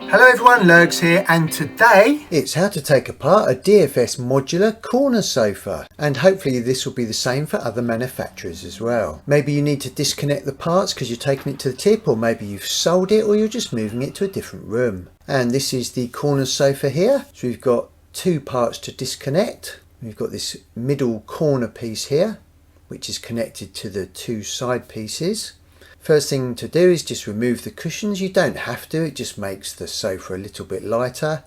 Hello everyone, Lurgs here, and today it's how to take apart a DFS Modular Corner Sofa, and hopefully this will be the same for other manufacturers as well. Maybe you need to disconnect the parts because you're taking it to the tip, or maybe you've sold it, or you're just moving it to a different room. And this is the corner sofa here. So we've got two parts to disconnect. We've got this middle corner piece here, which is connected to the two side pieces. First thing to do is just remove the cushions. You don't have to, it just makes the sofa a little bit lighter.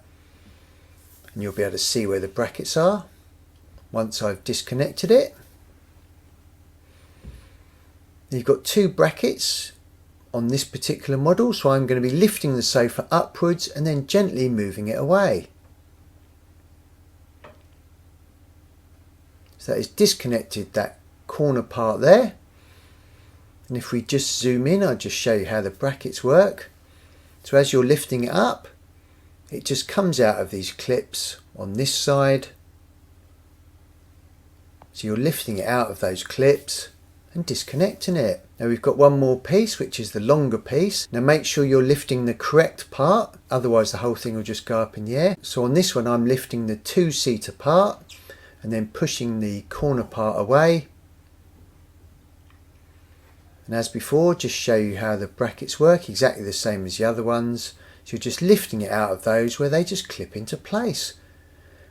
And you'll be able to see where the brackets are once I've disconnected it. You've got two brackets on this particular model, so I'm going to be lifting the sofa upwards and then gently moving it away. So that is disconnected that corner part there. And if we just zoom in, I'll just show you how the brackets work. So as you're lifting it up, it just comes out of these clips on this side. So you're lifting it out of those clips and disconnecting it. Now we've got one more piece, which is the longer piece. Now make sure you're lifting the correct part, otherwise the whole thing will just go up in the air. So on this one, I'm lifting the two-seater part and then pushing the corner part away. And as before, just show you how the brackets work, exactly the same as the other ones. So you're just lifting it out of those where they just clip into place.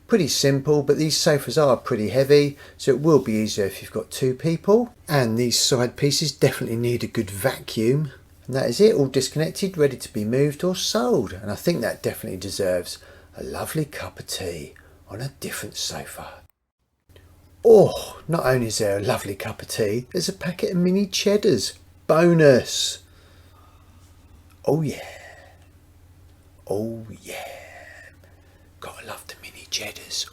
Pretty simple, but these sofas are pretty heavy, so it will be easier if you've got two people. And these side pieces definitely need a good vacuum. And that is it, all disconnected, ready to be moved or sold. And I think that definitely deserves a lovely cup of tea on a different sofa. Oh, not only is there a lovely cup of tea, there's a packet of mini cheddars. Bonus. Oh yeah. Oh yeah. Gotta love the mini cheddars.